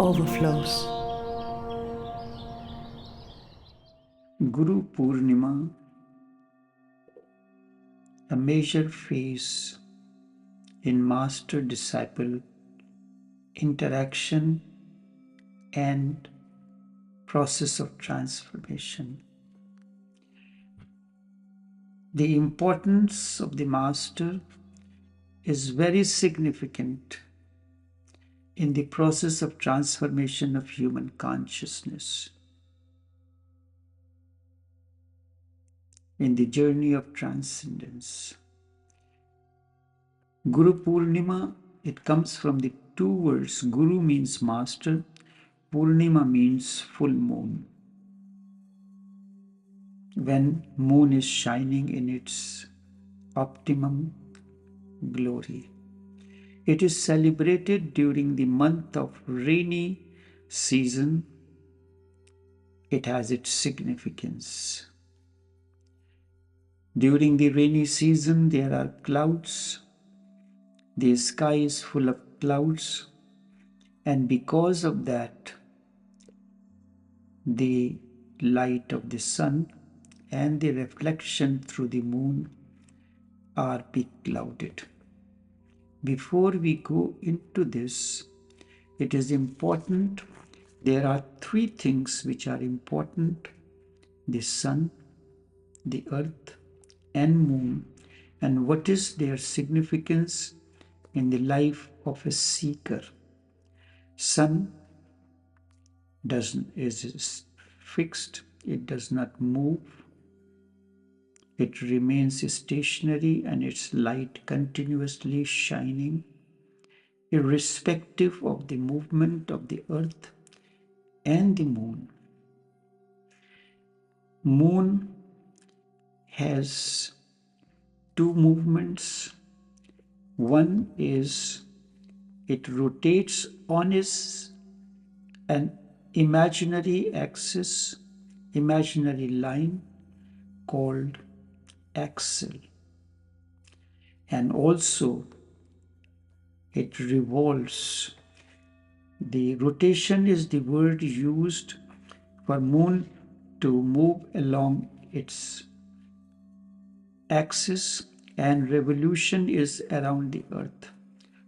Overflows. Guru Purnima, a major phase in master-disciple interaction and process of transformation. The importance of the master is very significant in the process of transformation of human consciousness, in the journey of transcendence. Guru Purnima, it comes from the two words. Guru means master, Purnima means full moon. When moon is shining in its optimum glory. It is celebrated during the month of rainy season. It has its significance. During the rainy season, there are clouds. The sky is full of clouds. And because of that, the light of the sun and the reflection through the moon are beclouded. Before we go into this, it is important. There are three things which are important: the sun, the earth, and moon, and what is their significance in the life of a seeker. Sun is fixed, it does not move, it remains stationary, and its light continuously shining, irrespective of the movement of the earth and the moon. Moon has two movements. One is it rotates on an imaginary axis, imaginary line called axle. And also it revolves. The rotation is the word used for moon to move along its axis, and revolution is around the earth.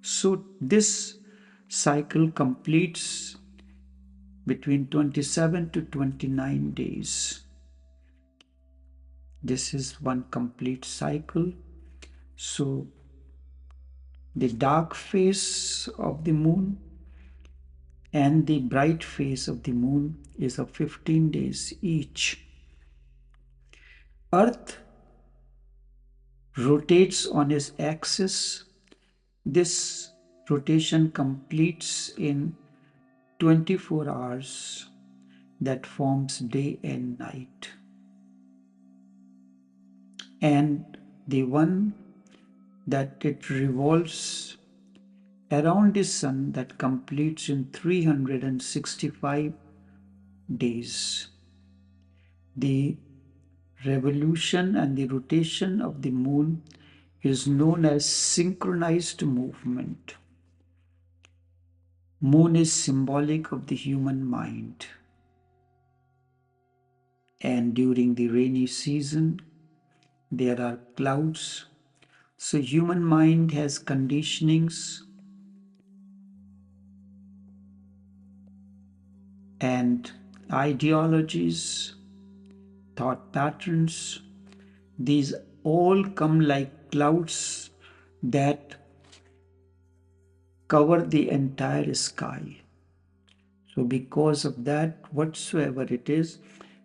So this cycle completes between 27 to 29 days. This is one complete cycle. So the dark phase of the moon and the bright phase of the moon is of 15 days each. Earth rotates on its axis. This rotation completes in 24 hours, that forms day and night. And the one that it revolves around the sun, that completes in 365 days. The revolution and the rotation of the moon is known as synchronized movement. Moon is symbolic of the human mind. And during the rainy season, there are clouds. So human mind has conditionings and ideologies, thought patterns. These all come like clouds that cover the entire sky. So because of that, whatsoever it is,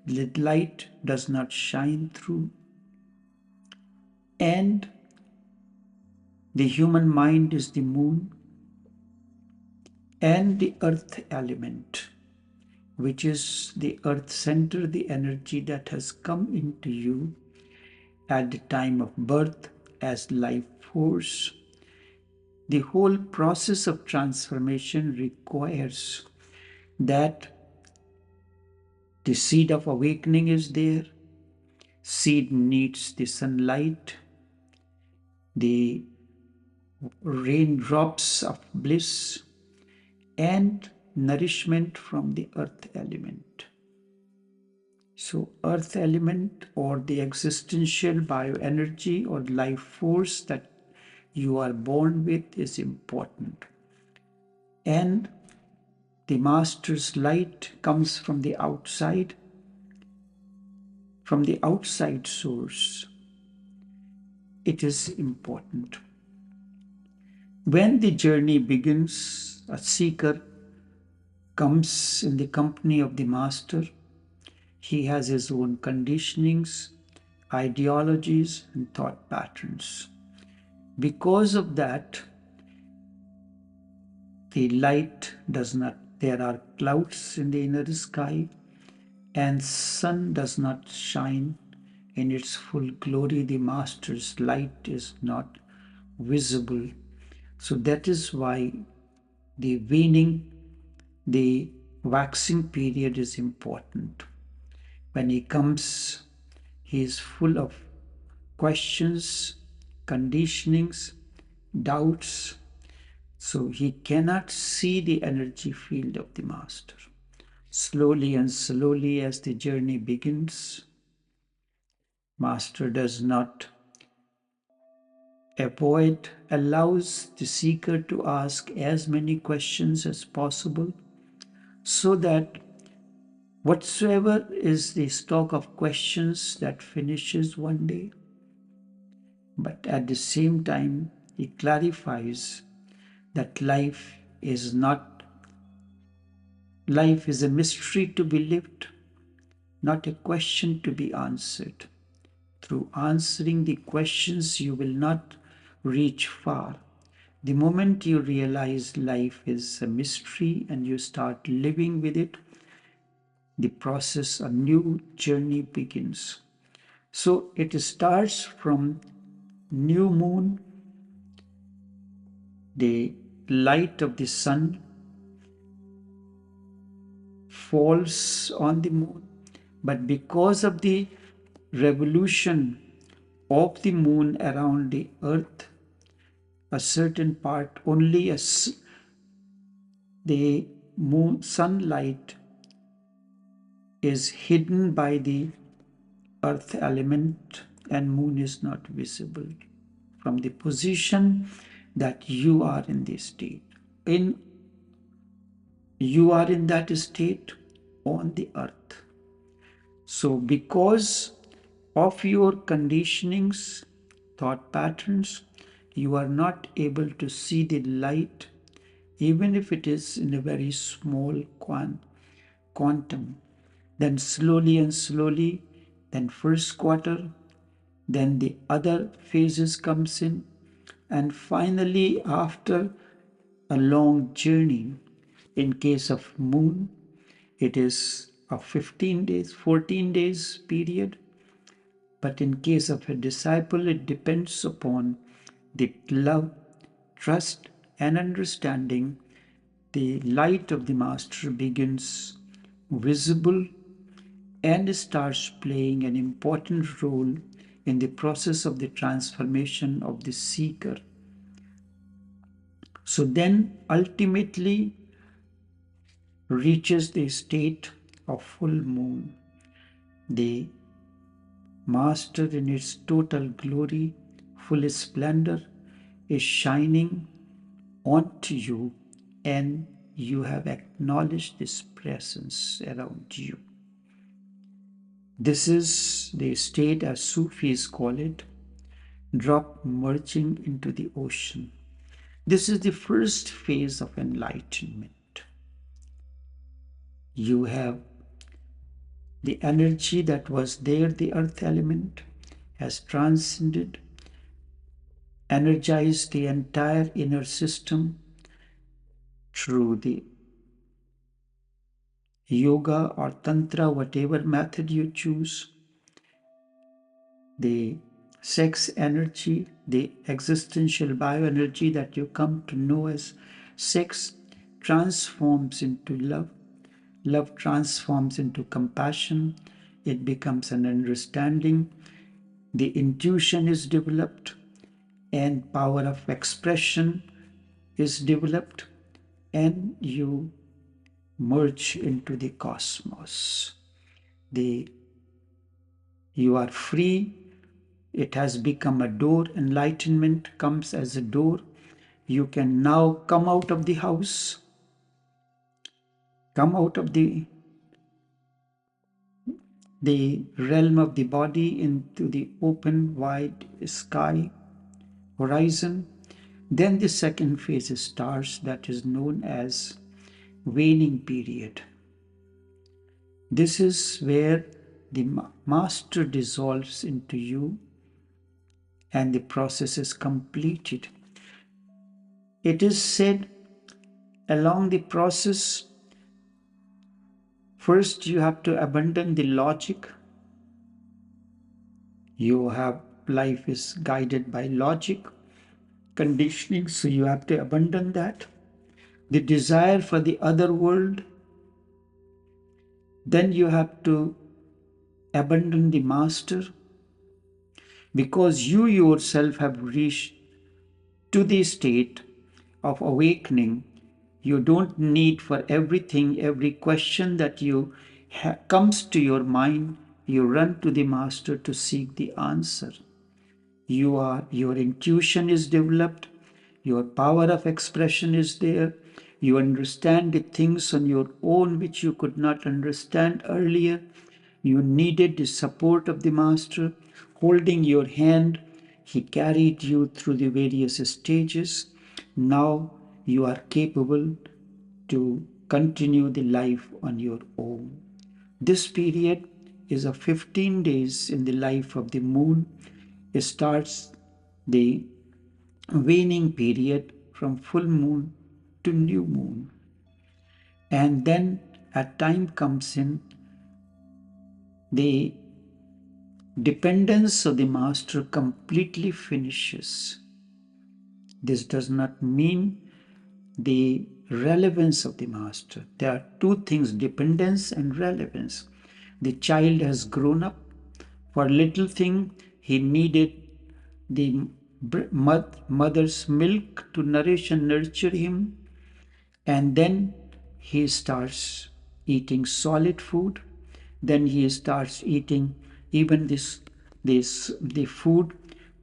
the light does not shine through. And the human mind is the moon and the earth element, which is the earth center, the energy that has come into you at the time of birth as life force. The whole process of transformation requires that the seed of awakening is there. Seed needs the sunlight, the raindrops of bliss, and nourishment from the earth element. So earth element, or the existential bioenergy or life force that you are born with, is important. And the master's light comes from the outside source. It is important. When the journey begins, a seeker comes in the company of the master. He has his own conditionings, ideologies, and thought patterns. Because of that, the light does not, there are clouds in the inner sky, and sun does not shine in its full glory. The master's light is not visible. So that is why the waning, the waxing period is important. When he comes, he is full of questions, conditionings, doubts. So he cannot see the energy field of the master. Slowly and slowly, as the journey begins, master does not avoid, allows the seeker to ask as many questions as possible, so that whatsoever is the stock of questions, that finishes one day. But at the same time, he clarifies that life is a mystery to be lived, not a question to be answered. Through answering the questions, you will not reach far. The moment you realize life is a mystery and you start living with it, the process, a new journey begins. So it starts from new moon, the light of the sun falls on the moon, but because of the revolution of the moon around the earth, a certain part only the moon sunlight is hidden by the earth element, and moon is not visible from the position that you are in the state. You are in that state on the earth. So because of your conditionings, thought patterns, you are not able to see the light, even if it is in a very small quantum. Then slowly and slowly, then first quarter, then the other phases comes in, and finally after a long journey, in case of moon, it is a 15 days, 14 days period. But in case of a disciple, it depends upon the love, trust, and understanding. The light of the master begins visible and starts playing an important role in the process of the transformation of the seeker. So then ultimately reaches the state of full moon. The master in its total glory, full splendor, is shining onto you, and you have acknowledged this presence around you. This is the state, as Sufis call it, drop merging into the ocean. This is the first phase of enlightenment. You have the energy that was there, the earth element, has transcended, energized the entire inner system through the yoga or tantra, whatever method you choose. The sex energy, the existential bioenergy that you come to know as sex, transforms into love. Love transforms into compassion. It becomes an understanding. The intuition is developed, and power of expression is developed, and you merge into the cosmos. You are free. It has become a door. Enlightenment comes as a door. You can now come out of the house, come out of the realm of the body into the open, wide sky, horizon. Then the second phase starts, that is known as waning period. This is where the master dissolves into you and the process is completed. It is said along the process, first you have to abandon the logic. Life is guided by logic, conditioning, so you have to abandon that. The desire for the other world, then you have to abandon the master, because you yourself have reached to the state of awakening. You don't need for everything, every question that comes to your mind, you run to the master to seek the answer. Your intuition is developed, your power of expression is there. You understand the things on your own which you could not understand earlier. You needed the support of the master holding your hand. He carried you through the various stages. Now you are capable to continue the life on your own. This period is of 15 days in the life of the moon. It starts the waning period from full moon to new moon. And then a time comes in, the dependence of the master completely finishes. This does not mean the relevance of the master. There are two things, dependence and relevance. The child has grown up. For little thing, he needed the mother's milk to nourish and nurture him. And then he starts eating solid food. Then he starts eating even the food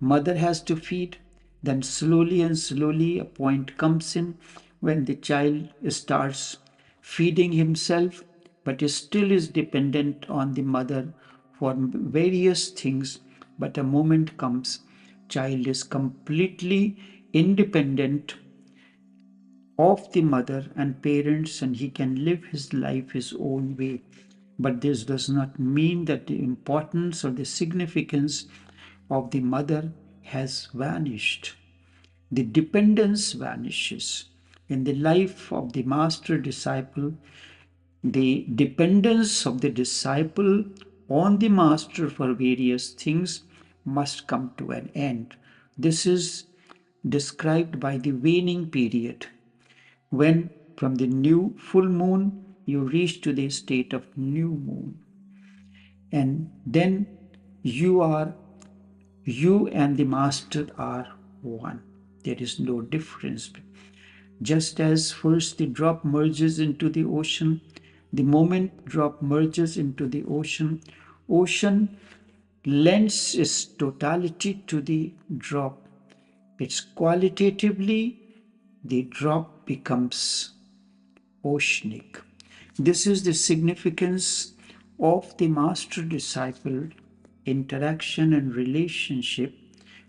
mother has to feed. Then slowly and slowly a point comes in when the child starts feeding himself, but still is dependent on the mother for various things. But a moment comes, child is completely independent of the mother and parents, and he can live his life his own way. But this does not mean that the importance or the significance of the mother has vanished. The dependence vanishes. In the life of the master disciple, the dependence of the disciple on the master for various things must come to an end. This is described by the waning period, when from the new full moon you reach to the state of new moon, and then you and the master are one. There is no difference. Just as first the drop merges into the ocean, the moment drop merges into the ocean lends its totality to the drop. It's qualitatively, the drop becomes oceanic. This is the significance of the master disciple interaction and relationship,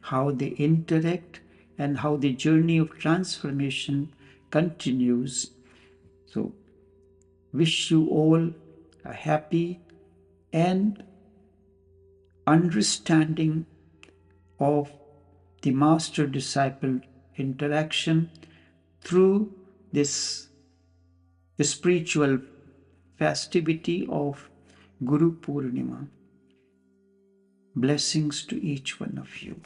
how they interact and how the journey of transformation continues. So, wish you all a happy and understanding of the master disciple interaction through this spiritual festivity of Guru Purnima. Blessings to each one of you.